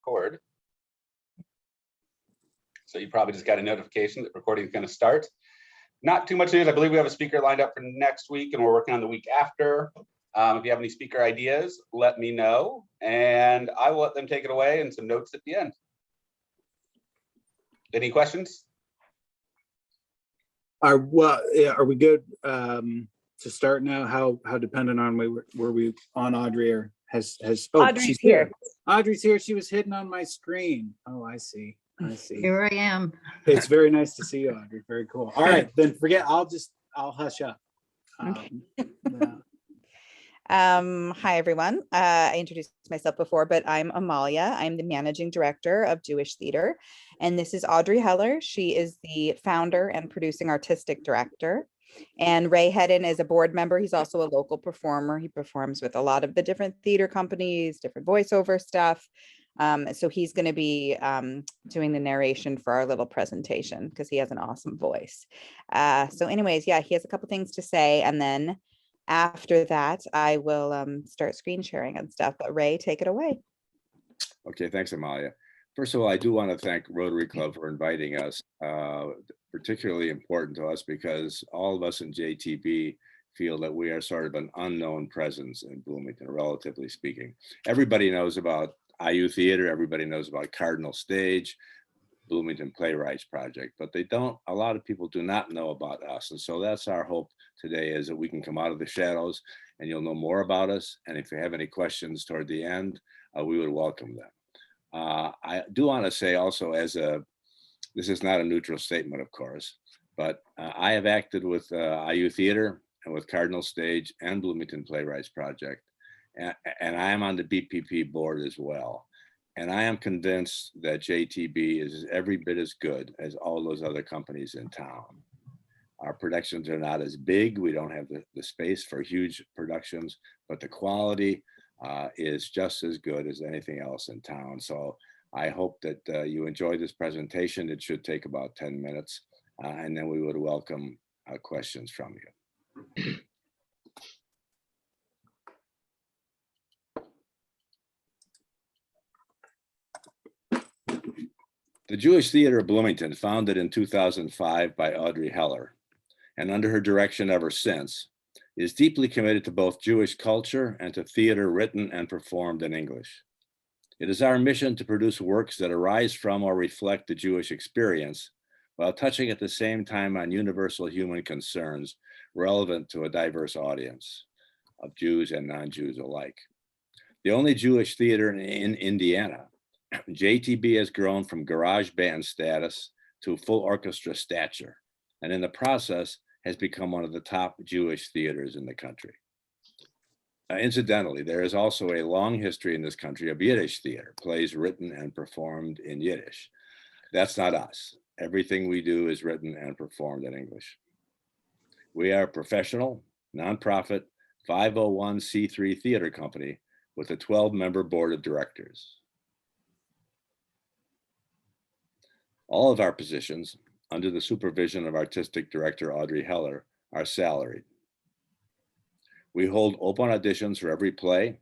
record. So you probably just got a notification that recording is going to start. Not too much news. I believe we have a speaker lined up for next week, and we're working on the week after. If you have any speaker ideas, let me know, and I will let them take it away and some notes at the end. Any questions? Are we good to start now? How dependent on were we on Audrey, or has Audrey's she's here. Audrey's here. She was hidden on my screen. Oh, I see. Here I am. It's very nice to see you, Audrey. Very cool. All right, then I'll hush up. Yeah. Hi, everyone. I introduced myself before, but I'm Amalia. I'm the managing director of Jewish Theater. And this is Audrey Heller. She is the founder and producing artistic director. And Ray Hedden is a board member. He's also a local performer. He performs with a lot of the different theater companies, different voiceover stuff. So he's going to be doing the narration for our little presentation because he has an awesome voice. So anyways, yeah, he has a couple things to say. And then after that, I will start screen sharing and stuff. But Ray, take it away. Okay, thanks, Amalia. First of all, I do want to thank Rotary Club for inviting us. Particularly important to us because all of us in JTB feel that we are sort of an unknown presence in Bloomington, relatively speaking. Everybody knows about IU Theater, everybody knows about Cardinal Stage, Bloomington Playwrights Project, but a lot of people do not know about us. And so that's our hope today, is that we can come out of the shadows and you'll know more about us. And if you have any questions toward the end, we would welcome them. I do want to say also, this is not a neutral statement, of course, but I have acted with IU Theater and with Cardinal Stage and Bloomington Playwrights Project. And I am on the BPP board as well. And I am convinced that JTB is every bit as good as all those other companies in town. Our productions are not as big. We don't have the space for huge productions, but the quality is just as good as anything else in town. So I hope that you enjoy this presentation. It should take about 10 minutes, and then we would welcome questions from you. The Jewish Theatre of Bloomington, founded in 2005 by Audrey Heller, and under her direction ever since, is deeply committed to both Jewish culture and to theater written and performed in English. It is our mission to produce works that arise from or reflect the Jewish experience, while touching at the same time on universal human concerns relevant to a diverse audience of Jews and non-Jews alike. The only Jewish theater in Indiana, JTB has grown from garage band status to full orchestra stature, and in the process has become one of the top Jewish theaters in the country. Incidentally, there is also a long history in this country of Yiddish theater, plays written and performed in Yiddish. That's not us. Everything we do is written and performed in English. We are a professional, nonprofit, 501c3 theater company with a 12-member board of directors. All of our positions, under the supervision of artistic director Audrey Heller, are salaried. We hold open auditions for every play,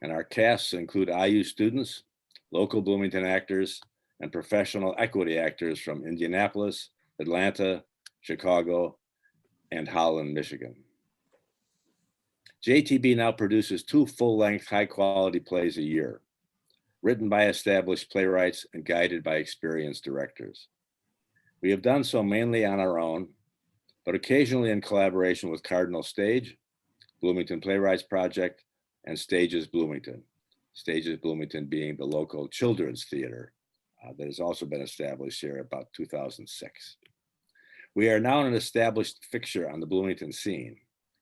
and our casts include IU students, local Bloomington actors, and professional equity actors from Indianapolis, Atlanta, Chicago, and Holland, Michigan. JTB now produces 2 full-length, high-quality plays a year, written by established playwrights and guided by experienced directors. We have done so mainly on our own, but occasionally in collaboration with Cardinal Stage, Bloomington Playwrights Project, and Stages Bloomington. Stages Bloomington being the local children's theater that has also been established here about 2006. We are now an established fixture on the Bloomington scene,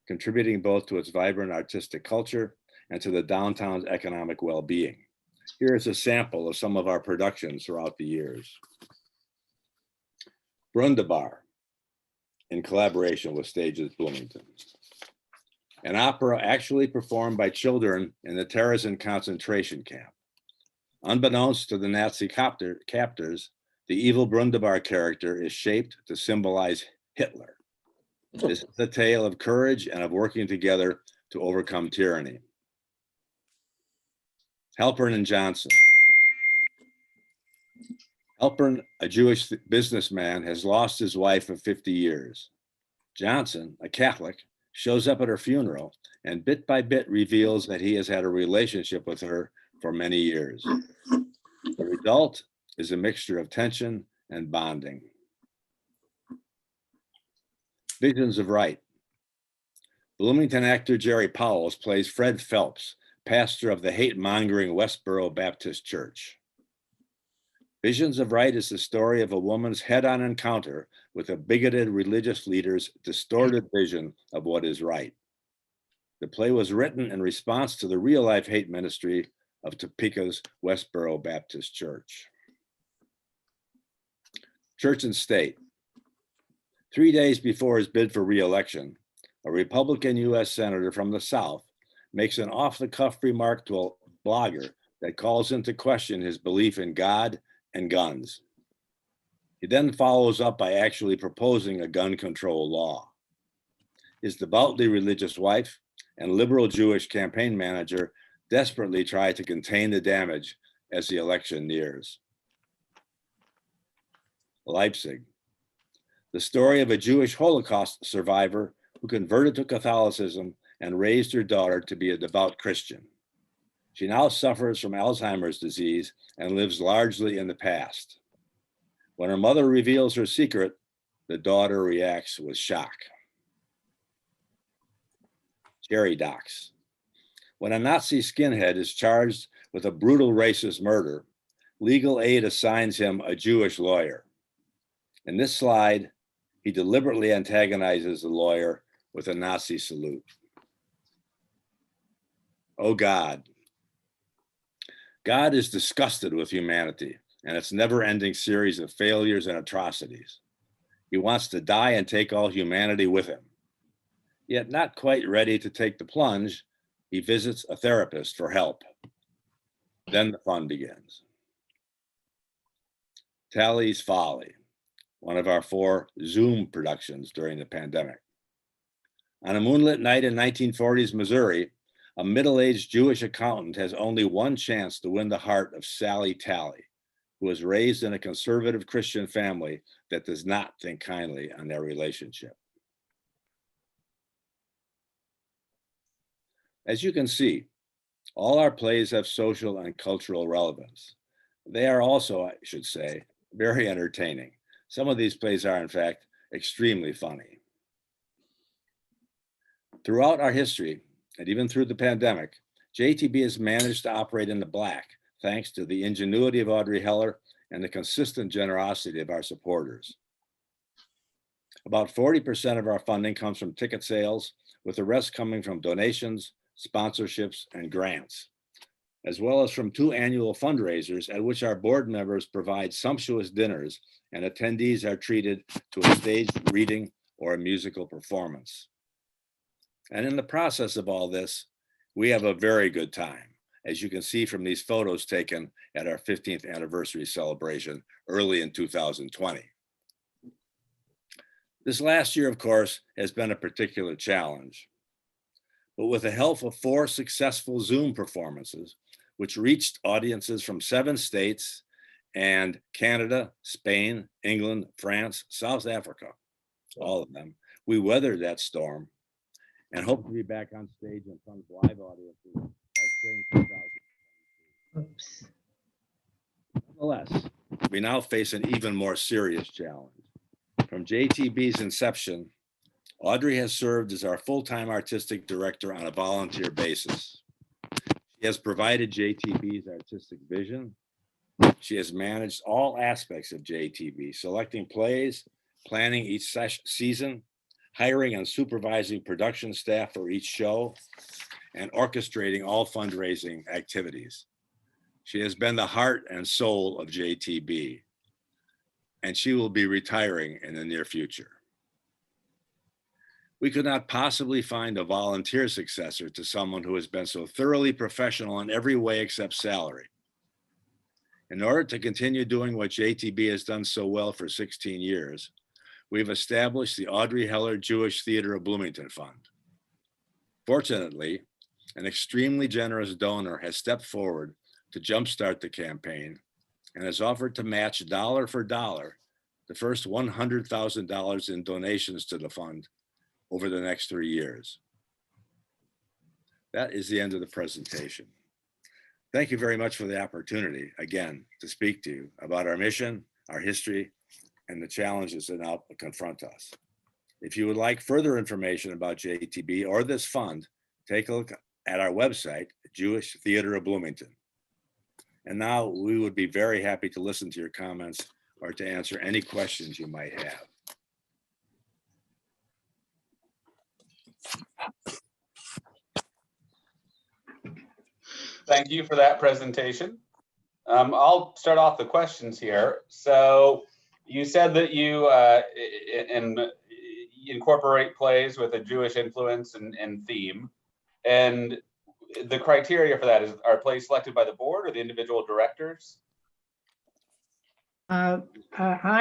contributing both to its vibrant artistic culture and to the downtown's economic well-being. Here is a sample of some of our productions throughout the years. Brundabar, in collaboration with Stages Bloomington. An opera actually performed by children in the Terezin concentration camp. Unbeknownst to the Nazi captors, the evil Brundabar character is shaped to symbolize Hitler. This is a tale of courage and of working together to overcome tyranny. Halpern and Johnson, Halpern, a Jewish businessman, has lost his wife of 50 years. Johnson, a Catholic, shows up at her funeral and bit by bit reveals that he has had a relationship with her for many years. The result is a mixture of tension and bonding. Visions of Right. Bloomington actor Jerry Powles plays Fred Phelps, pastor of the hate-mongering Westboro Baptist Church. Visions of Right is the story of a woman's head-on encounter with a bigoted religious leader's distorted vision of what is right. The play was written in response to the real-life hate ministry of Topeka's Westboro Baptist Church. Church and State. 3 days before his bid for re-election, a Republican U.S. Senator from the South makes an off-the-cuff remark to a blogger that calls into question his belief in God and guns. He then follows up by actually proposing a gun control law. His devoutly religious wife and liberal Jewish campaign manager desperately try to contain the damage as the election nears. Leipzig. The story of a Jewish Holocaust survivor who converted to Catholicism and raised her daughter to be a devout Christian. She now suffers from Alzheimer's disease and lives largely in the past. When her mother reveals her secret, the daughter reacts with shock. Cherry Docks. When a Nazi skinhead is charged with a brutal racist murder, legal aid assigns him a Jewish lawyer. In this slide, he deliberately antagonizes the lawyer with a Nazi salute. Oh God. God is disgusted with humanity and its never-ending series of failures and atrocities. He wants to die and take all humanity with him. Yet not quite ready to take the plunge, he visits a therapist for help. Then the fun begins. Tally's Folly, one of our 4 Zoom productions during the pandemic. On a moonlit night in 1940s Missouri, a middle-aged Jewish accountant has only one chance to win the heart of Sally Tally, who was raised in a conservative Christian family that does not think kindly on their relationship. As you can see, all our plays have social and cultural relevance. They are also, I should say, very entertaining. Some of these plays are, in fact, extremely funny. Throughout our history, and even through the pandemic, JTB has managed to operate in the black, thanks to the ingenuity of Audrey Heller and the consistent generosity of our supporters. About 40% of our funding comes from ticket sales, with the rest coming from donations, sponsorships, and grants, as well as from 2 annual fundraisers at which our board members provide sumptuous dinners and attendees are treated to a staged reading or a musical performance. And in the process of all this, we have a very good time, as you can see from these photos taken at our 15th anniversary celebration early in 2020. This last year, of course, has been a particular challenge. But with the help of 4 successful Zoom performances, which reached audiences from 7 states and Canada, Spain, England, France, South Africa, all of them, we weathered that storm and hope to be back on stage in front of live audiences by spring 2022. Oops. Nonetheless, we now face an even more serious challenge. From JTB's inception, Audrey has served as our full-time artistic director on a volunteer basis. She has provided JTB's artistic vision. She has managed all aspects of JTB, selecting plays, planning each season, hiring and supervising production staff for each show, and orchestrating all fundraising activities. She has been the heart and soul of JTB, and she will be retiring in the near future. We could not possibly find a volunteer successor to someone who has been so thoroughly professional in every way except salary. In order to continue doing what JTB has done so well for 16 years, we've established the Audrey Heller Jewish Theatre of Bloomington Fund. Fortunately, an extremely generous donor has stepped forward to jumpstart the campaign and has offered to match dollar for dollar the first $100,000 in donations to the fund over the next 3 years. That is the end of the presentation. Thank you very much for the opportunity, again, to speak to you about our mission, our history, and the challenges that now confront us. If you would like further information about JTB or this fund, take a look at our website, Jewish Theatre of Bloomington. And now we would be very happy to listen to your comments or to answer any questions you might have. Thank you for that presentation. I'll start off the questions here. So you said that you incorporate plays with a Jewish influence and theme. And the criteria for that is, are plays selected by the board or the individual directors? I,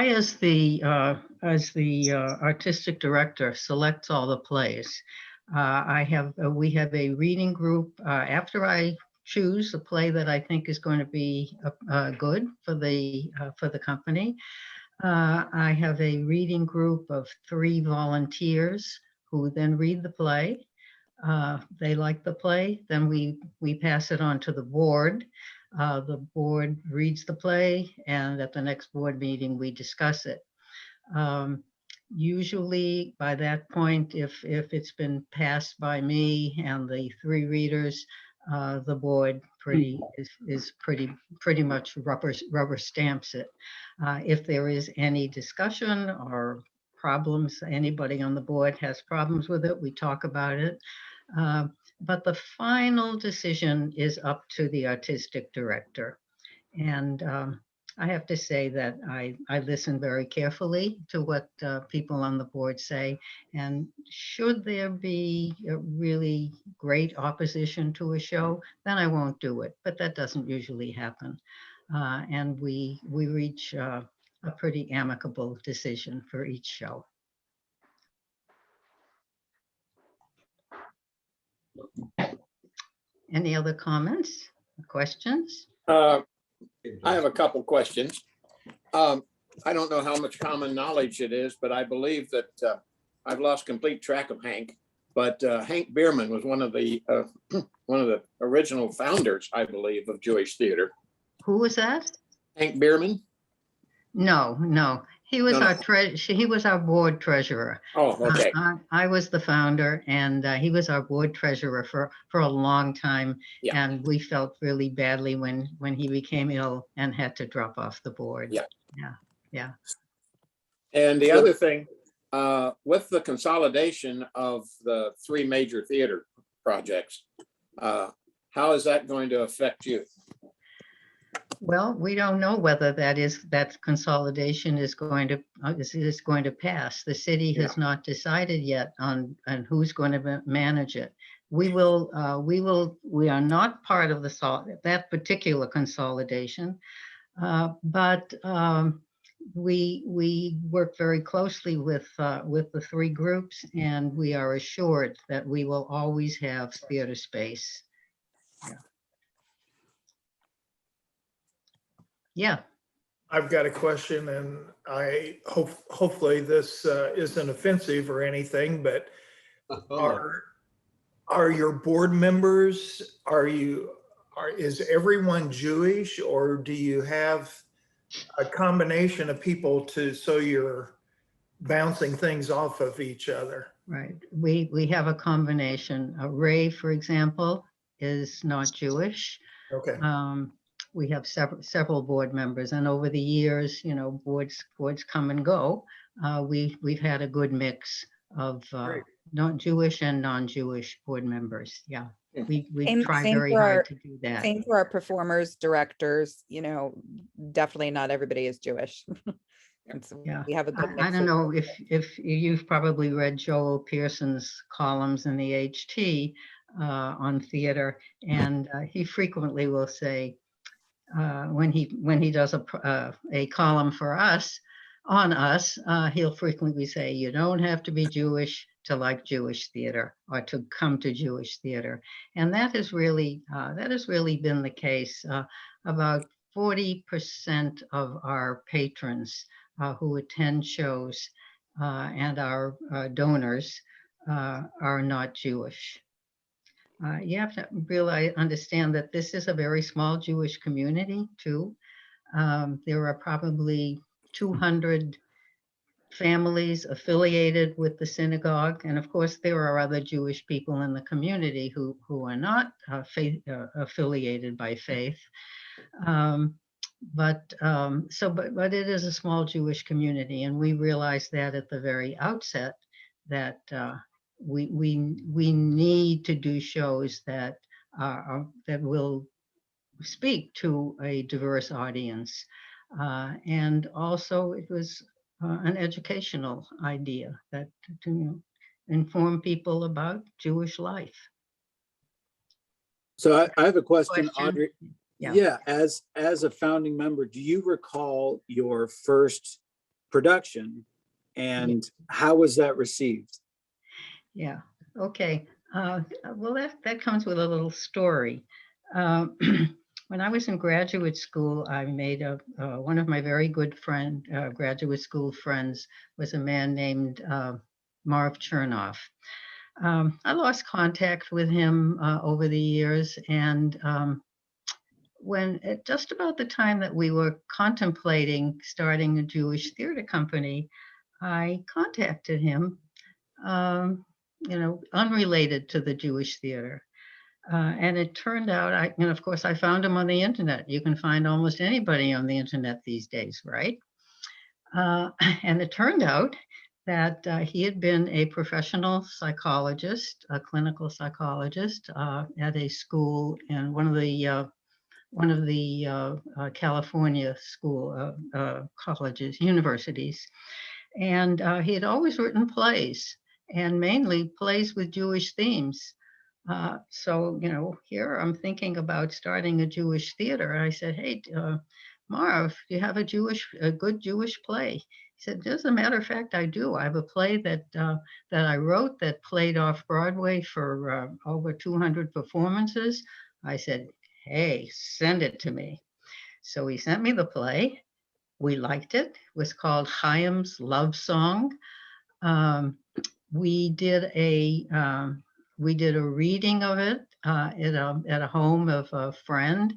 as the artistic director, selects all the plays. We have a reading group after I choose a play that I think is going to be good for the company. I have a reading group of 3 volunteers who then read the play. They like the play, then we pass it on to the board. The board reads the play, and at the next board meeting, we discuss it. Usually by that point, if it's been passed by me and the 3 readers, the board is pretty much rubber stamps it. If there is any discussion or problems, anybody on the board has problems with it, we talk about it. But the final decision is up to the artistic director. And I have to say that I listen very carefully to what people on the board say. And should there be a really great opposition to a show, then I won't do it. But that doesn't usually happen. And we reach a pretty amicable decision for each show. Any other comments, questions? I have a couple questions. I don't know how much common knowledge it is, but I believe that I've lost complete track of Hank. But Hank Bierman was one of the original founders, I believe, of Jewish theater. Who was that? Hank Bierman? No. He was No. He was our board treasurer. Oh, okay. I was the founder, and he was our board treasurer for a long time. Yeah. And we felt really badly when he became ill and had to drop off the board. Yeah. And the other thing, with the consolidation of the 3 major theater projects, how is that going to affect you? Well, we don't know whether that consolidation is going to pass. The city has not decided yet on who's going to manage it. We are not part of that particular consolidation, but we work very closely with the 3 groups, and we are assured that we will always have theater space. Yeah. I've got a question, and I hopefully this isn't offensive or anything, but are your board members, is everyone Jewish, or do you have a combination of people so you're bouncing things off of each other? Right. We have a combination. Ray, for example, is not Jewish. Okay. We have several board members, and over the years, boards come and go. We've had a good mix of non-Jewish and non-Jewish board members. Yeah, we try very hard to do that. Same for our performers, directors. Definitely not everybody is Jewish. Yeah, we have a good mix. I don't know if you've probably read Joel Pearson's columns in the HT on theater, and he frequently will say, when he does a column for us, on us, he'll frequently say, you don't have to be Jewish to like Jewish theater or to come to Jewish theater. And that has really been the case. About 40% of our patrons who attend shows and our donors are not Jewish. You have to really understand that this is a very small Jewish community too. There are probably 200 families affiliated with the synagogue. And of course, there are other Jewish people in the community who are not affiliated by faith. But it is a small Jewish community. And we realized that at the very outset that we need to do shows that will speak to a diverse audience. And also it was an educational idea that to inform people about Jewish life. So I have a question, Question? Audrey. Yeah. Yeah, as a founding member, do you recall your first production and how was that received? Yeah, okay. Well, that comes with a little story. When I was in graduate school, I made one of my very good graduate school friends was a man named Marv Chernoff. I lost contact with him over the years, and when at just about the time that we were contemplating starting a Jewish theater company, I contacted him, unrelated to the Jewish theater. And it turned out, of course, I found him on the internet. You can find almost anybody on the internet these days, right? And it turned out that he had been a professional psychologist, a clinical psychologist at a school in one of the California colleges, universities. And he had always written plays, and mainly plays with Jewish themes. So, here I'm thinking about starting a Jewish theater. I said, hey, Marv, do you have a good Jewish play? He said, as a matter of fact, I do. I have a play that I wrote that played off Broadway for over 200 performances. I said, hey, send it to me. So he sent me the play. We liked it. It was called Chaim's Love Song. We did a reading of it at a home of a friend.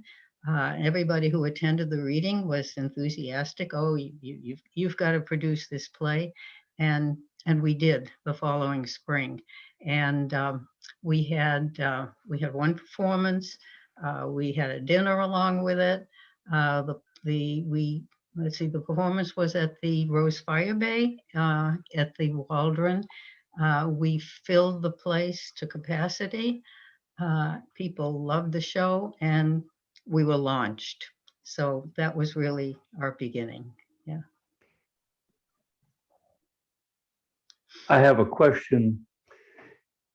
Everybody who attended the reading was enthusiastic. Oh, you've got to produce this play, and we did the following spring. And we had one performance. We had a dinner along with it. The performance was at the Rose Fire Bay at the Waldron. We filled the place to capacity. People loved the show, and we were launched. So that was really our beginning. Yeah. I have a question.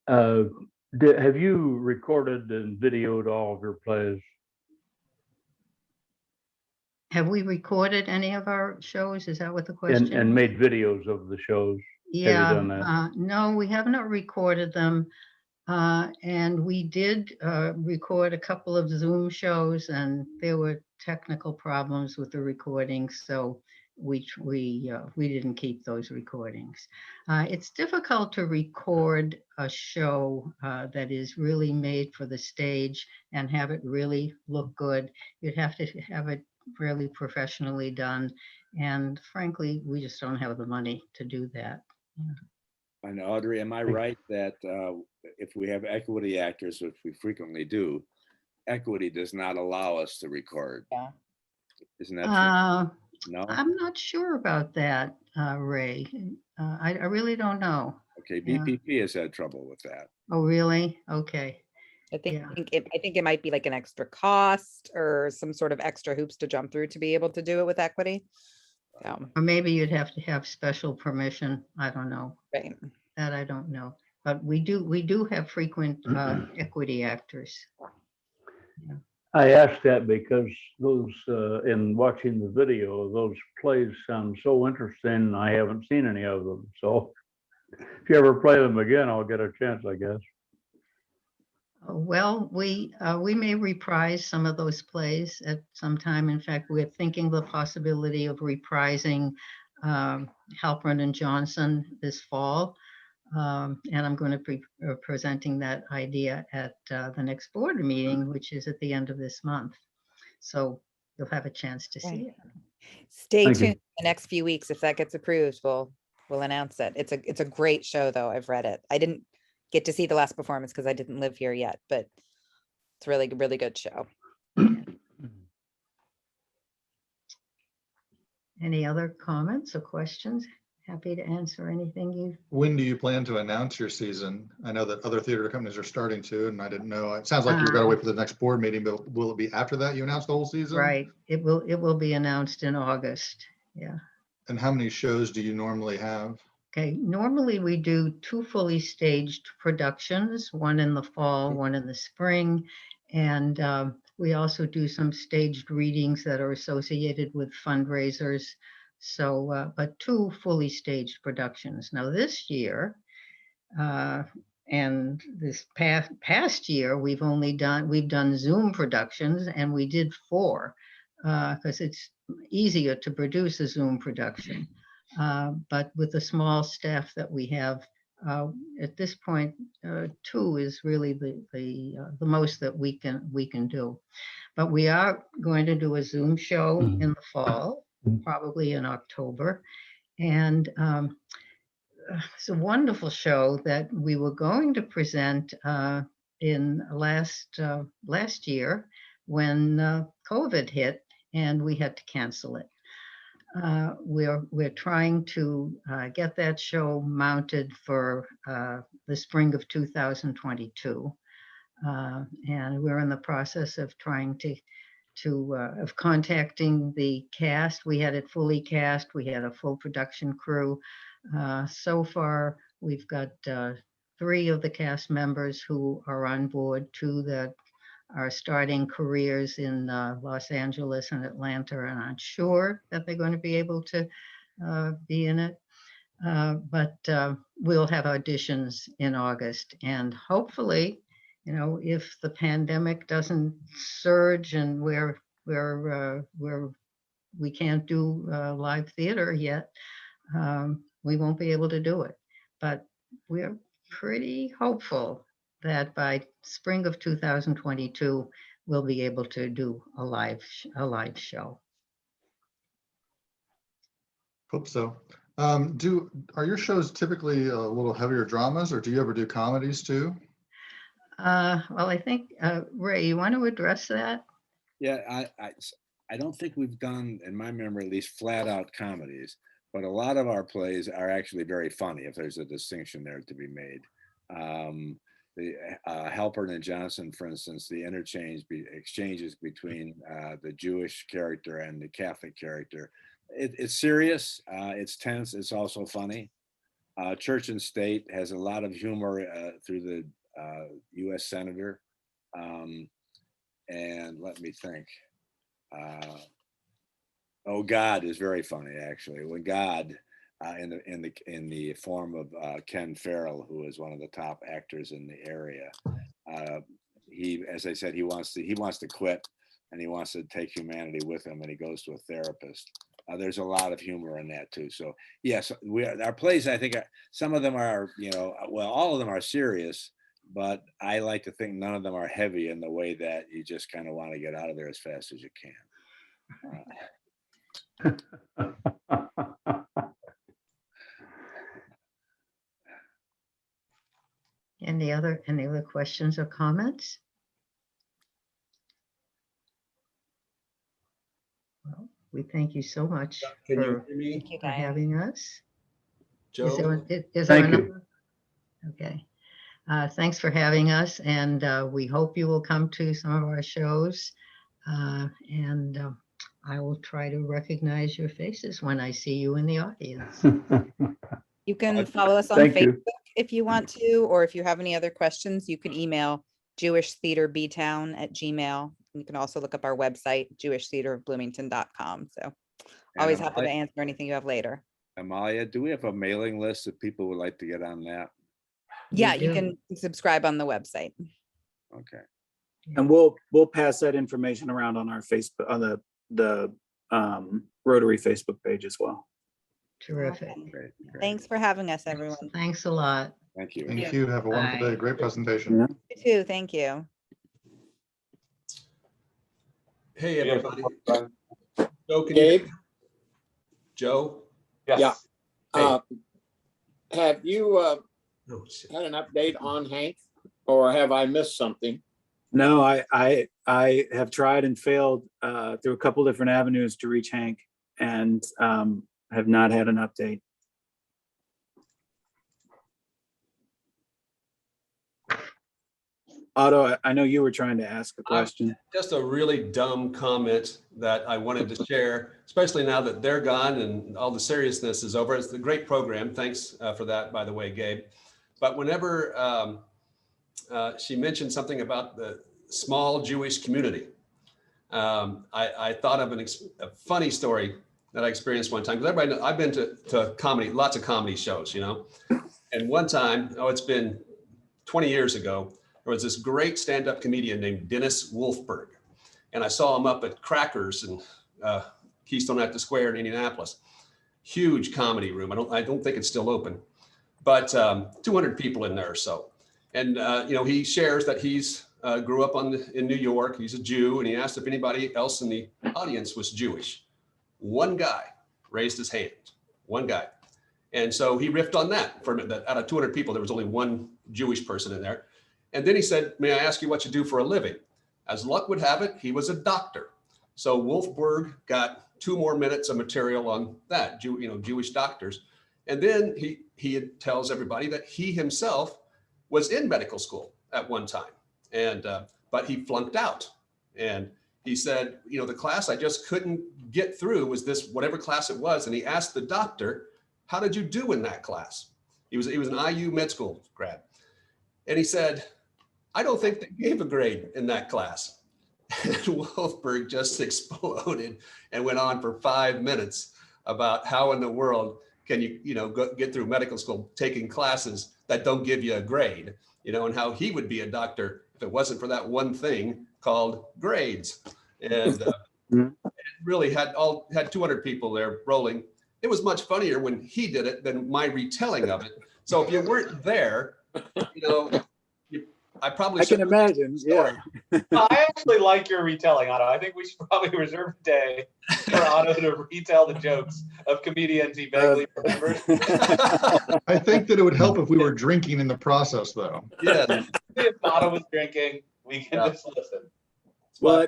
Have you recorded and videoed all of your plays? Have we recorded any of our shows? Is that what the question is? And made videos of the shows? Yeah. Have you done that? No, we have not recorded them. And we did record a couple of Zoom shows, and there were technical problems with the recordings, so we didn't keep those recordings. It's difficult to record a show that is really made for the stage and have it really look good. You'd have to have it really professionally done, and frankly, we just don't have the money to do that. Yeah. And Audrey, am I right that if we have equity actors, which we frequently do, equity does not allow us to record? Yeah. Isn't that true? No? I'm not sure about that, Ray. I really don't know. Okay, Yeah. BPP has had trouble with that. Oh, really? Okay. I think Yeah. I think it might be like an extra cost or some sort of extra hoops to jump through to be able to do it with equity. So, Or maybe you'd have to have special permission. I don't know. right. That I don't know. But we do have frequent equity actors. I asked that because those, in watching the video, those plays sound so interesting. I haven't seen any of them. So if you ever play them again, I'll get a chance, I guess. Well, we may reprise some of those plays at some time. In fact, we're thinking the possibility of reprising Halpern and Johnson this fall. And I'm going to be presenting that idea at the next board meeting, which is at the end of this month. So you'll have a chance to see it. Stay Thank you. tuned the next few weeks. If that gets approved, we'll announce it. It's a great show though. I've read it. I didn't get to see the last performance because I didn't live here yet, but it's really, really good show. Any other comments or questions? Happy to answer anything you. When do you plan to announce your season? I know that other theater companies are starting to, and I didn't know. It sounds like you're going to wait for the next board meeting, but will it be after that you announce the whole season? Right. It will be announced in August. Yeah. And how many shows do you normally have? Okay. Normally we do 2 fully staged productions, one in the fall, one in the spring. And we also do some staged readings that are associated with fundraisers. So, but 2 fully staged productions. Now this year, and this past year, we've done Zoom productions, and we did 4 because it's easier to produce a Zoom production. But with the small staff that we have at this point, 2 is really the most that we can do. But we are going to do a Zoom show in the fall, probably in October. And it's a wonderful show that we were going to present in last year when COVID hit and we had to cancel it. We're trying to get that show mounted for the spring of 2022. And we're in the process of trying of contacting the cast. We had it fully cast. We had a full production crew. So far, we've got 3 of the cast members who are on board, 2 that are starting careers in Los Angeles and Atlanta and aren't sure that they're going to be able to be in it. But we'll have auditions in August, and hopefully, if the pandemic doesn't surge and we can't do live theater yet, we won't be able to do it. But we're pretty hopeful that by spring of 2022, we'll be able to do a live show. Hope so. Are your shows typically a little heavier dramas, or do you ever do comedies too? Well, I think, Ray, you want to address that? Yeah, I don't think we've done, in my memory at least, flat out comedies, but a lot of our plays are actually very funny, if there's a distinction there to be made. The Halpern and Johnson, for instance, the exchanges between the Jewish character and the Catholic character. It's serious, it's tense, it's also funny. Church and State has a lot of humor through the U.S. Senator. And let me think. Oh, God is very funny, actually. When God, in the form of Ken Farrell, who is one of the top actors in the area, he, as I said, he wants to quit, and he wants to take humanity with him, and he goes to a therapist. There's a lot of humor in that too. So yes, our plays, I think some of them are, well, all of them are serious, but I like to think none of them are heavy in the way that you just kind of want to get out of there as fast as you can. Any other questions or comments? Well, we thank you so much Can you for hear me? Thank you, for Diane. having us. Joe? Is there Thank you. another? Okay. Thanks for having us, and we hope you will come to some of our shows. And I will try to recognize your faces when I see you in the audience. You can follow us on Thank Facebook you. if you want to, or if you have any other questions, you can email jewishtheaterbtown@gmail. You can also look up our website, jewishtheaterofbloomington.com. So always happy to answer anything you have later. Amalia, do we have a mailing list if people would like to get on that? Yeah, We you do. can subscribe on the website. Okay. And we'll pass that information around on our Facebook, on the Rotary Facebook page as well. Terrific. Awesome. Great. Thanks for having us, everyone. Thanks a lot. Thank you. Thank you. Have a wonderful day. Great presentation. Yeah. You too. Thank you. Hey, Yeah. everybody. Joe, can you? Gabe, Joe? Yes. Yeah. Hey. Have you Oh, shit. had an update on Hank, or have I missed something? No, I have tried and failed through a couple different avenues to reach Hank, and have not had an update. Otto, I know you were trying to ask a question. Just a really dumb comment that I wanted to share, especially now that they're gone and all the seriousness is over. It's a great program. Thanks for that, by the way, Gabe. But whenever she mentioned something about the small Jewish community, I thought of a funny story that I experienced one time. Because everybody knows, I've been to comedy, lots of comedy shows, you know. And one time, it's been 20 years ago, there was this great stand-up comedian named Dennis Wolfberg. And I saw him up at Crackers in Keystone at the Square in Indianapolis. Huge comedy room. I don't think it's still open, but 200 people in there or so. And you know, he shares that he's grew up in New York. He's a Jew, and he asked if anybody else in the audience was Jewish. One guy raised his hand. One guy. And so he riffed on that for a minute, that out of 200 people, there was only one Jewish person in there. And then he said, "May I ask you what you do for a living?" As luck would have it, he was a doctor. So Wolfberg got 2 more minutes of material on that, Jewish doctors. And then he tells everybody that he himself was in medical school at one time, and but he flunked out. And he said, the class I just couldn't get through was this, whatever class it was. And he asked the doctor, "How did you do in that class?" He was an IU med school grad. And he said, "I don't think they gave a grade in that class." And Wolfberg just exploded and went on for 5 minutes about how in the world can you, get through medical school taking classes that don't give you a grade, and how he would be a doctor if it wasn't for that one thing called grades. And it really had 200 people there rolling. It was much funnier when he did it than my retelling of it. So if you weren't there, I can imagine. Yeah. Well, I actually like your retelling, Otto. I think we should probably reserve a day for Otto to retell the jokes of comedians he vaguely remembers. I think that it would help if we were drinking in the process, though. Yeah. If Otto was drinking, we can just listen. Well,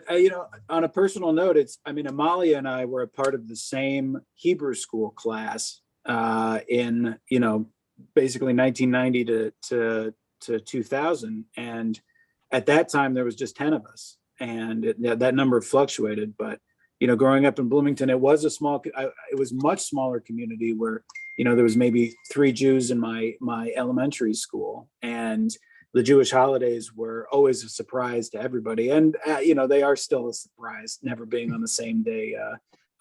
on a personal note, Amalia and I were a part of the same Hebrew school class in, basically 1990 to 2000. And at that time, there was just 10 of us. And that number fluctuated. But, growing up in Bloomington, it was it was much smaller community where, there was maybe 3 Jews in my elementary school. And the Jewish holidays were always a surprise to everybody. And, they are still a surprise, never being on the same day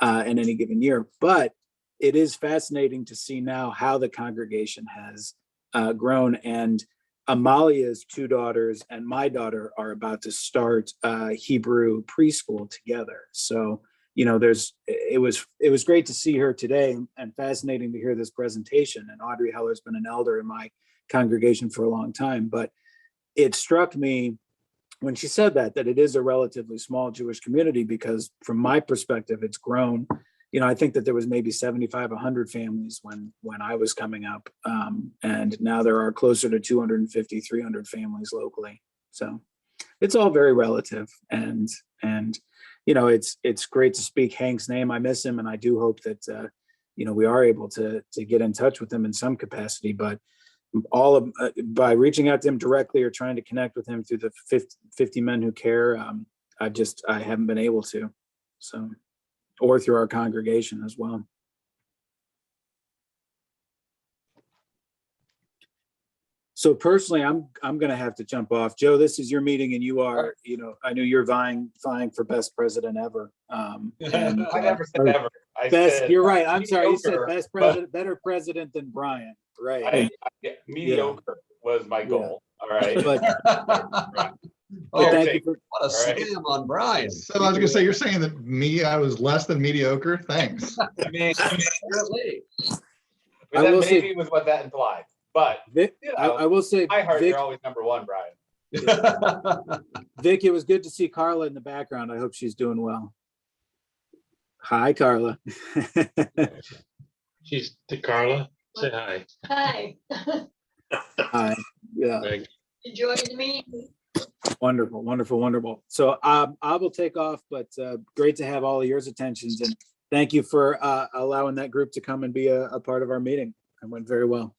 in any given year. But it is fascinating to see now how the congregation has grown. And Amalia's 2 daughters and my daughter are about to start Hebrew preschool together. So, it was great to see her today and fascinating to hear this presentation. And Audrey Heller's been an elder in my congregation for a long time, but it struck me when she said that it is a relatively small Jewish community, because from my perspective, it's grown. I think that there was maybe 75, 100 families when I was coming up. And now there are closer to 250, 300 families locally. So it's all very relative. And it's great to speak Hank's name. I miss him. And I do hope that, we are able to get in touch with him in some capacity, but by reaching out to him directly or trying to connect with him through the 50 Men Who Care, I haven't been able to. So, or through our congregation as well. So personally, I'm going to have to jump off. Joe, this is your meeting, and you are, I know you're vying for best president ever. And, I never said ever. You're right. I'm sorry. You said mediocre, best president, better president than Brian. Right. Mediocre was my goal. All right. But Oh, thank you for, what a slam on Brian. So I was gonna say, you're saying that I was less than mediocre? Thanks. I mean, Apparently. I that will say- maybe was what that implied, but Vic, you I know, will say, my heart, Vic, you're always number one, Brian. Vic, it was good to see Carla in the background. I hope she's doing well. Hi, Carla. She's to Carla. Say hi. Hi. Hi. Yeah, Greg. Enjoying the meeting. wonderful, wonderful, wonderful. So I will take off, but great to have all of yours attentions, and thank you for allowing that group to come and be a part of our meeting. It went very well.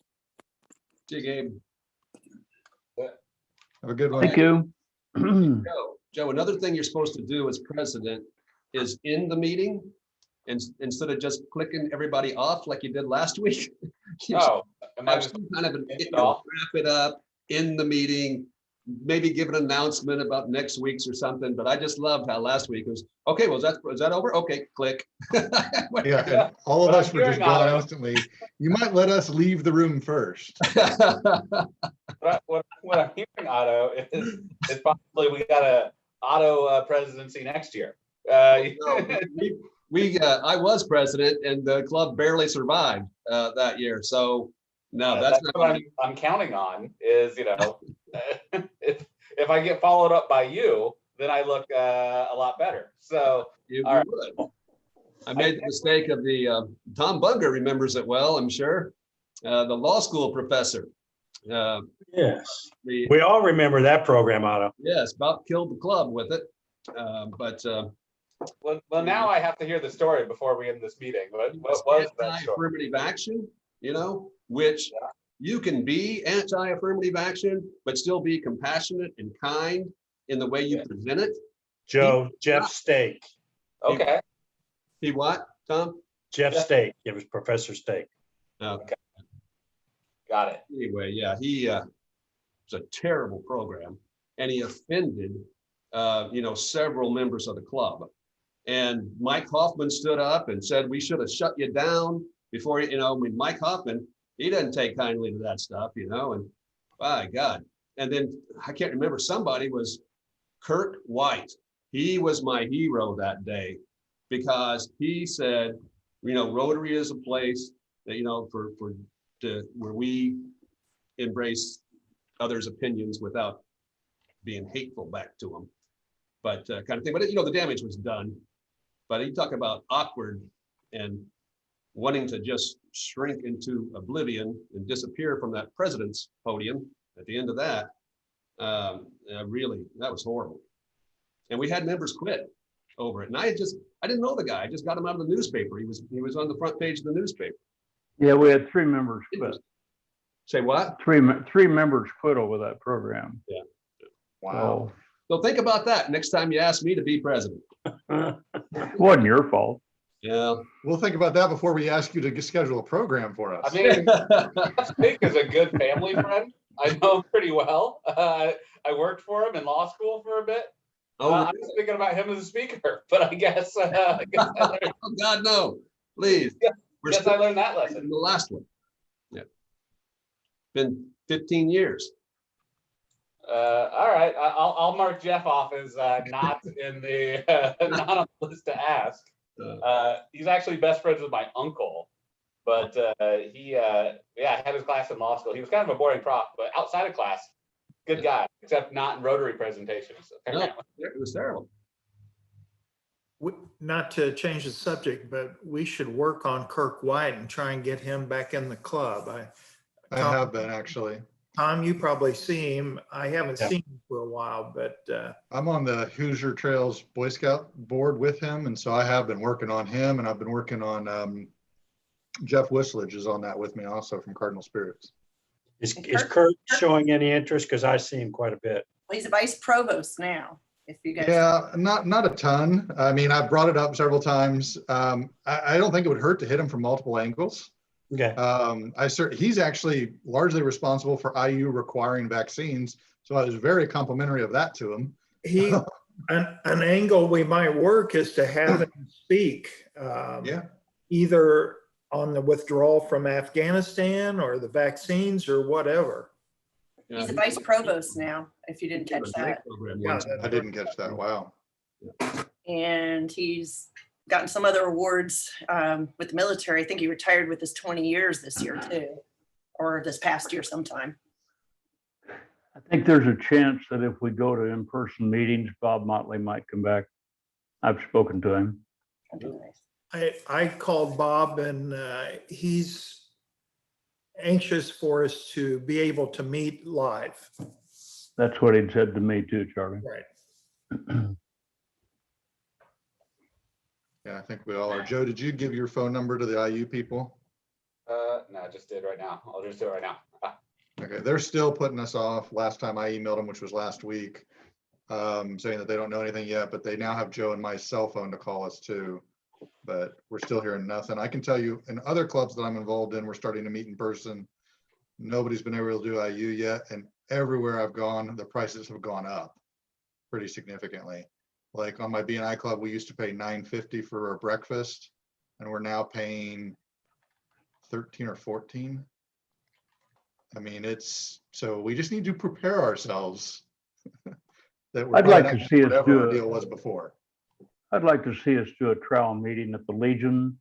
See you, Gabe. Have a good one. Thank you. Joe, another thing you're supposed to do as president is in the meeting, and instead of just clicking everybody off like you did last week. you Oh, am I have just some kind of an, off? wrap it up in the meeting, maybe give an announcement about next week's or something. But I just loved how last week was, okay, well, is that over? Okay, click. Yeah, and all of But us I'm were just hearing Otto. gone instantly. You might let us leave the room first. What I'm hearing, Otto, is possibly we got a Otto presidency next year. I was president and the club barely survived that year. So no, that's not what I'm counting on is, you know, if I get followed up by you, then I look a lot better. So you all right. would. I made the mistake of the Tom Bunger remembers it well, I'm sure. The law school professor. Yes. We all remember that program, Otto. Yes, about killed the club with it. Well, now I have to hear the story before we end this meeting. What was that story? Anti-affirmative action, you know, which you can be anti-affirmative action, but still be compassionate and kind in the way you present it. Joe, Jeff Stake. Okay. He what, Tom? Jeff Stake. It was Professor Stake. Okay. Got it. Anyway, yeah, he was a terrible program, and he offended, several members of the club. And Mike Hoffman stood up and said, we should have shut you down before, Mike Hoffman, he doesn't take kindly to that stuff, and by God. And then I can't remember, somebody was Kirk White. He was my hero that day because he said, Rotary is a place that, where we embrace others' opinions without being hateful back to them, but kind of thing. But the damage was done. But you talk about awkward and wanting to just shrink into oblivion and disappear from that president's podium at the end of that. Really, that was horrible. And we had members quit over it. And I didn't know the guy. I just got him out of the newspaper. He was on the front page of the newspaper. Yeah, we had 3 members quit. Say what? 3 members quit over that program. Yeah. Wow. So think about that next time you ask me to be president. Wasn't your fault. Yeah. We'll think about that before we ask you to schedule a program for us. I mean, Stake is a good family friend. I know him pretty well. I worked for him in law school for a bit. I was thinking about him as a speaker, but I guess I learned, Oh God, no! Please. I learned that lesson. In the last one. Yeah. Been 15 years. All right, I'll mark Jeff off as not in the not on the list to ask. He's actually best friends with my uncle, but he had his class in law school. He was kind of a boring prof, but outside of class, good guy, except not in Rotary presentations. No, it was terrible. Not to change the subject, but we should work on Kirk White and try and get him back in the club. I have been actually. Tom, you probably see him. I haven't seen him for a while, but I'm on the Hoosier Trails Boy Scout board with him, and so I have been working on him, and I've been working on Jeff Whistlage is on that with me also from Cardinal Spirits. Is Kurt showing any interest? Because I see him quite a bit. Well, he's a vice provost now. If you guys. Yeah, not a ton. I mean, I've brought it up several times. I don't think it would hurt to hit him from multiple angles. Okay. He's actually largely responsible for IU requiring vaccines, so I was very complimentary of that to him. An angle we might work is to have him speak. Either on the withdrawal from Afghanistan or the vaccines or whatever. Yeah, He's a vice provost now, if you didn't catch a great that. program Yeah, once. I didn't catch that. Wow. And he's gotten some other awards with the military. I think he retired with his 20 years this year too, or this past year sometime. I think there's a chance that if we go to in-person meetings, Bob Motley might come back. I've spoken to him. That'd be nice. I called Bob and he's anxious for us to be able to meet live. That's what he'd said to me too, Charlie. Right. Yeah, I think we all are. Joe, did you give your phone number to the IU people? No, I just did right now. I'll just do it right now. Okay, they're still putting us off. Last time I emailed them, which was last week, saying that they don't know anything yet, but they now have Joe and my cell phone to call us too. But we're still hearing nothing. I can tell you in other clubs that I'm involved in, we're starting to meet in person. Nobody's been able to do IU yet. And everywhere I've gone, the prices have gone up pretty significantly. Like on my BNI club, we used to pay $9.50 for a breakfast, and we're now paying 13 or 14. I mean, so we just need to prepare ourselves that we're I'd like to see us whatever do our it. deal was before. I'd like to see us do a trial meeting at the Legion,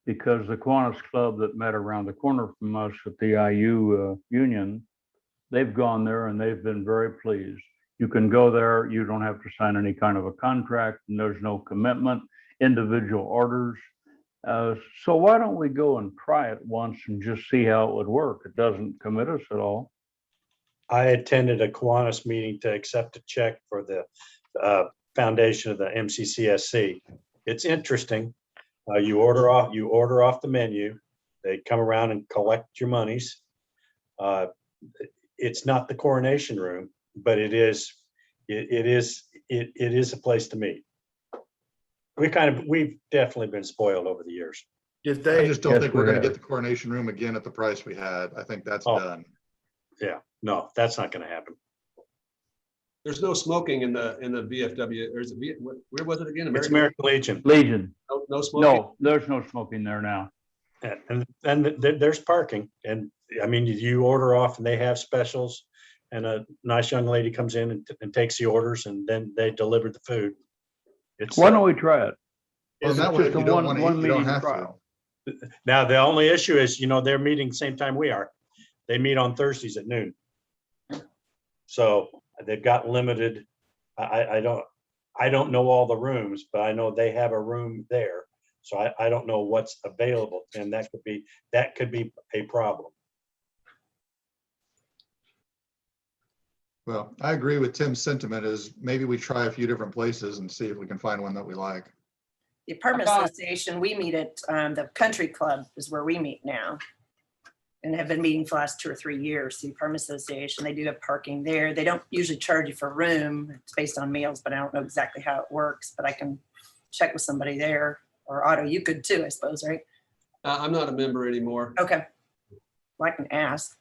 because the Kiwanis Club that met around the corner from us at the IU Union, they've gone there and they've been very pleased. You can go there, you don't have to sign any kind of a contract, and there's no commitment, individual orders. So why don't we go and try it once and just see how it would work? It doesn't commit us at all. I attended a Kiwanis meeting to accept a check for the foundation of the MCCSC. It's interesting. You order off the menu. They come around and collect your monies. It's not the coronation room, but it is a place to meet. We've definitely been spoiled over the years. Did I they, just don't Yes, think we're we going to have. get the coronation room again at the price we had. I think that's Oh. done. Yeah, no, that's not going to happen. There's no smoking in the VFW, or is it, where was it again? It's American Legion. Legion, No smoking? no, there's no smoking there now. And there's parking, and I mean, you order off and they have specials, and a nice young lady comes in and takes the orders, and then they deliver the food. It's Why don't we try it? Well, It's that way, if just a you don't want to one eat, you don't meeting have to. trial. now the only issue is, they're meeting the same time we are. They meet on Thursdays at noon. So they've got limited. I don't know all the rooms, but I know they have a room there. So I don't know what's available, and that could be a problem. Well, I agree with Tim's sentiment is maybe we try a few different places and see if we can find one that we like. The apartment association, we meet at the country club is where we meet now. And have been meeting for the last 2 or 3 years. The apartment association, they do have parking there. They don't usually charge you for a room. It's based on meals, but I don't know exactly how it works, but I can check with somebody there. Or Otto, you could too, I suppose, right? I'm not a member anymore. Okay. Well, I can ask.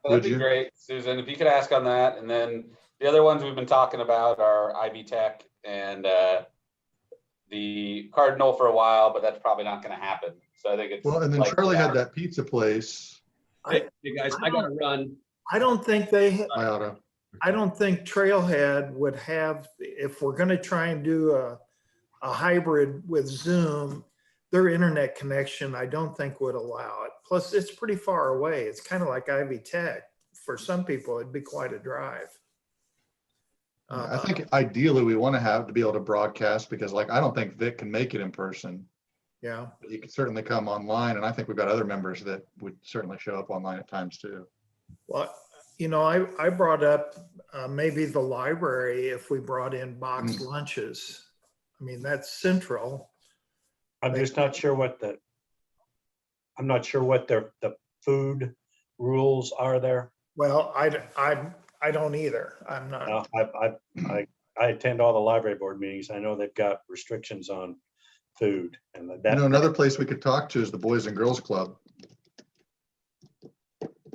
Well, that'd Would be you? great, Susan, if you could ask on that. And then the other ones we've been talking about are IB Tech and the Cardinal for a while, but that's probably not going to happen. So I think it's. Well, and then like Charlie had that. that pizza place. Hey guys, I gotta run. I don't think they, I oughta. I don't think Trailhead would have, if we're gonna try and do a hybrid with Zoom, their internet connection, I don't think would allow it. Plus, it's pretty far away. It's kind of like Ivy Tech. For some people, it'd be quite a drive. I think ideally we want to be able to broadcast because like, I don't think Vic can make it in person. Yeah. But you could certainly come online, and I think we've got other members that would certainly show up online at times too. Well, I brought up maybe the library if we brought in boxed lunches. I mean, that's central. I'm just not sure what the food rules are there. Well, I don't either. I'm not. I attend all the library board meetings. I know they've got restrictions on food, and that. Another place we could talk to is the Boys and Girls Club.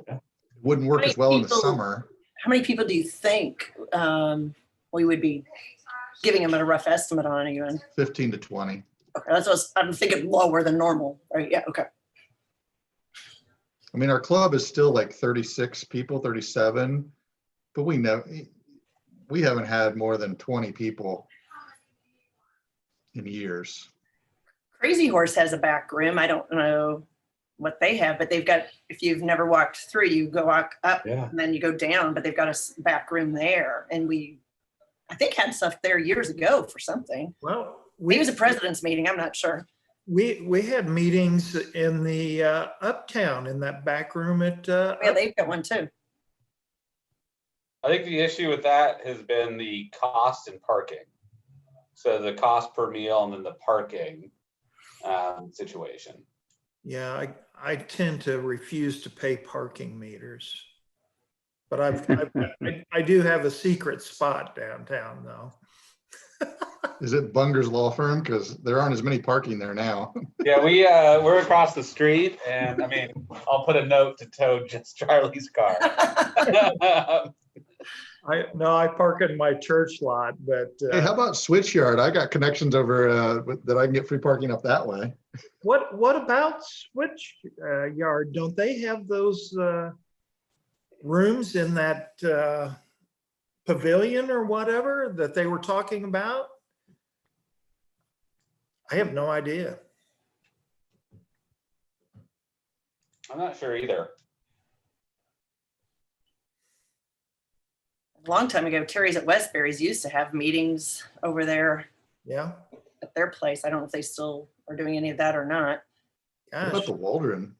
Yeah. Wouldn't work How many as well in the people- summer. How many people do you think we would be giving them a rough estimate on even? 15 to 20. Okay, I'm thinking lower than normal, right? Yeah, okay. I mean, our club is still like 36 people, 37, but we haven't had more than 20 people in years. Crazy Horse has a back room. I don't know what they have, but they've got, if you've never walked through, you go walk up Yeah. and then you go down, but they've got a back room there. And I think had stuff there years ago for something. Well, Maybe it was a president's meeting. I'm not sure. we had meetings in the Uptown in that back room at Yeah, they've got one too. I think the issue with that has been the cost and parking. So the cost per meal and then the parking situation. Yeah, I tend to refuse to pay parking meters. But I do have a secret spot downtown though. Is it Bunger's Law Firm? Because there aren't as many parking there now. Yeah, we're across the street, and I mean, I'll put a note to tow just Charlie's car. I park in my church lot, but Hey, how about Switchyard? I got connections over that I can get free parking up that way. what about Switch Yard? Don't they have those rooms in that pavilion or whatever that they were talking about? I have no idea. I'm not sure either. A long time ago, Terry's at Westbury's used to have meetings over there Yeah. at their place. I don't know if they still are doing any of that or not. What Gosh. about the Waldron?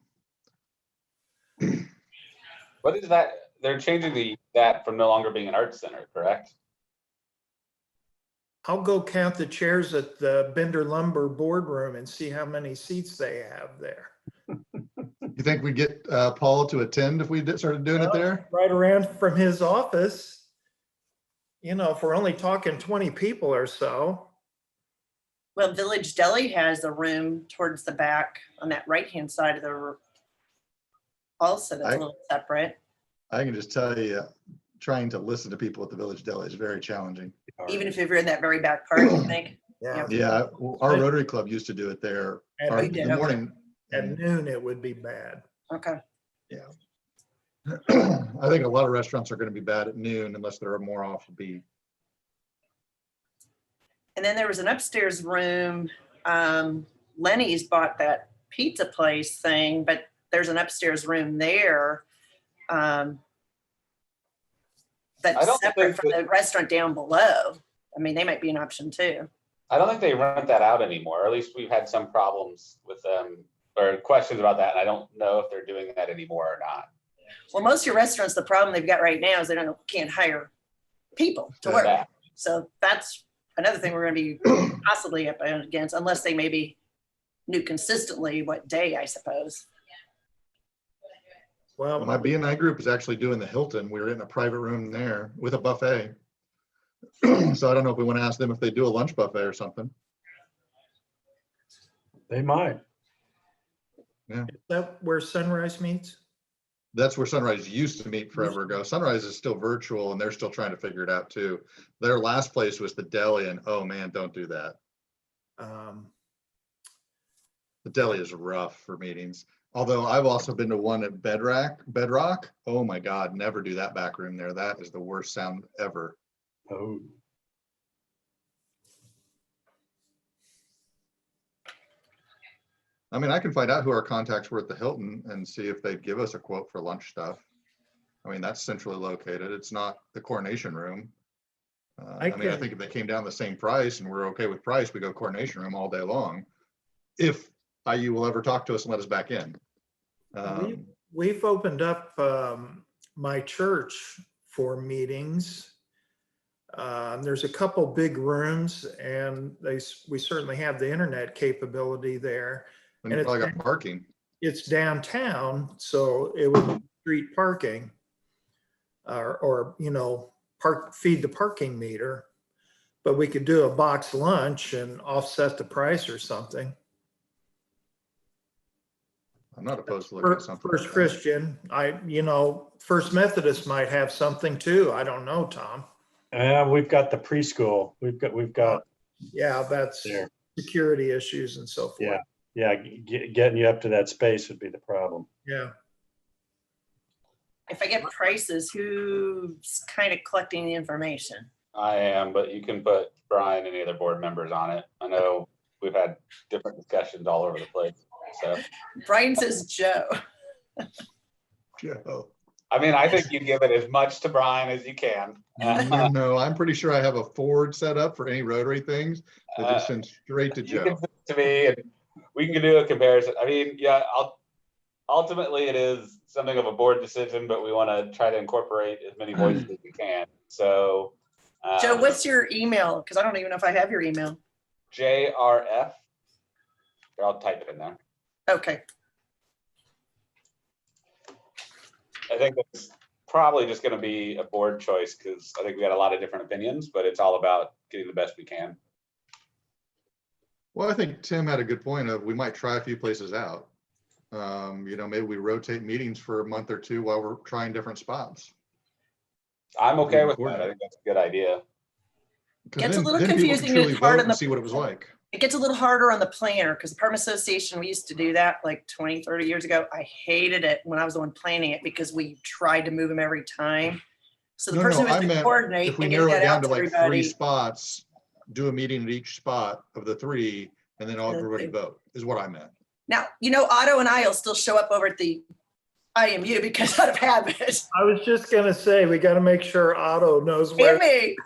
What is that? They're changing that from no longer being an arts center, correct? I'll go count the chairs at the Bender Lumber boardroom and see how many seats they have there. You think we'd get Paul to attend if we started doing it there? Right around from his office, if we're only talking 20 people or so. Well, Village Deli has a room towards the back on that right-hand side of the also that's a little separate. I can just tell you, trying to listen to people at the Village Deli is very challenging. Even if you're in that very back part, I think. Yeah. Yeah, our Rotary Club used to do it there. And Or we in did, the okay. morning. At noon, it would be bad. Okay. Yeah. I think a lot of restaurants are going to be bad at noon unless they're more off beat. And then there was an upstairs room. Lenny's bought that pizza place thing, but there's an upstairs room there. That's separate from the restaurant down below. I mean, they might be an option too. I don't think they rent that out anymore. Or at least we've had some problems with them or questions about that. And I don't know if they're doing that anymore or not. Well, most of your restaurants, the problem they've got right now is they can't hire people to work. Yeah. So that's another thing we're going to be possibly up against, unless they maybe knew consistently what day, I suppose. Well, My BNI group is actually doing the Hilton. We were in a private room there with a buffet. So I don't know if we want to ask them if they do a lunch buffet or something. They might. is that where Sunrise meets? That's where Sunrise used to meet forever ago. Sunrise is still virtual and they're still trying to figure it out too. Their last place was the deli and oh man, don't do that. The deli is rough for meetings. Although I've also been to one at Bedrock. Oh my God, never do that back room there. That is the worst sound ever. Oh, I mean, I can find out who our contacts were at the Hilton and see if they'd give us a quote for lunch stuff. I mean, that's centrally located. It's not the Coronation Room. I think if they came down the same price and we're okay with price, we go Coronation Room all day long. If IU will ever talk to us and let us back in. We've opened up my church for meetings. There's a couple big rooms and we certainly have the internet capability there. And you probably got parking. It's downtown, so it would be street parking or feed the parking meter. But we could do a box lunch and offset the price or something. I'm not opposed to looking at something. First Christian, First Methodist might have something too. I don't know, Tom. we've got the preschool. We've got. Yeah, that's there. Security issues and so forth. Yeah, getting you up to that space would be the problem. Yeah. if I get prices, who's kind of collecting the information? I am, but you can put Brian and any other board members on it. I know we've had different discussions all over the place. So, Brian says Joe. Joe. I mean, I think you give it as much to Brian as you can. No, I'm pretty sure I have a forward set up for any Rotary things that just sends straight to You can Joe. send it to me and we can do a comparison. I mean, yeah, ultimately it is something of a board decision, but we want to try to incorporate as many voices as we can. So, Joe, what's your email? Because I don't even know if I have your email. JRF. Here, I'll type it in there. Okay. I think that's probably just going to be a board choice because I think we got a lot of different opinions, but it's all about getting the best we can. Well, I think Tim had a good point of we might try a few places out. Maybe we rotate meetings for a month or two while we're trying different spots. I'm okay with that. I think that's a good idea. Gets a little Then people can confusing. truly It's hard vote on and the, see what it was like. it gets a little harder on the planner because the Apartment Association, we used to do that like 20, 30 years ago. I hated it when I was the one planning it because we tried to move them every time. So the No, person no, who I has to meant coordinate if we and get narrow it that down out to to like 3 everybody. spots, do a meeting at each spot of the 3, and then everybody vote, is what I meant. Now, Otto and I will still show up over at the IMU because out of habit. I was just gonna say, we gotta make sure Otto knows And where. me.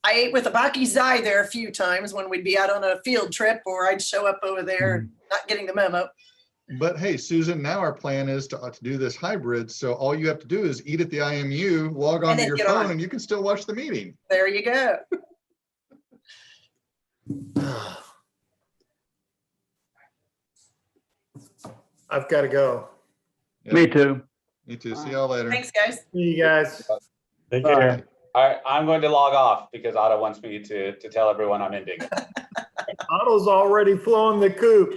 I ate with Abaki Zai there a few times when we'd be out on a field trip or I'd show up over there not getting the memo. But hey, Susan, now our plan is to do this hybrid. So all you have to do is eat at the IMU, log on And to then your get phone, on. and you can still watch the meeting. There you go. I've got to go. Yeah, Me too. Me too. See y'all later. Thanks, guys. See you guys. Take Bye. care. All right, I'm going to log off because Otto wants me to tell everyone I'm ending. Otto's already flown the coop.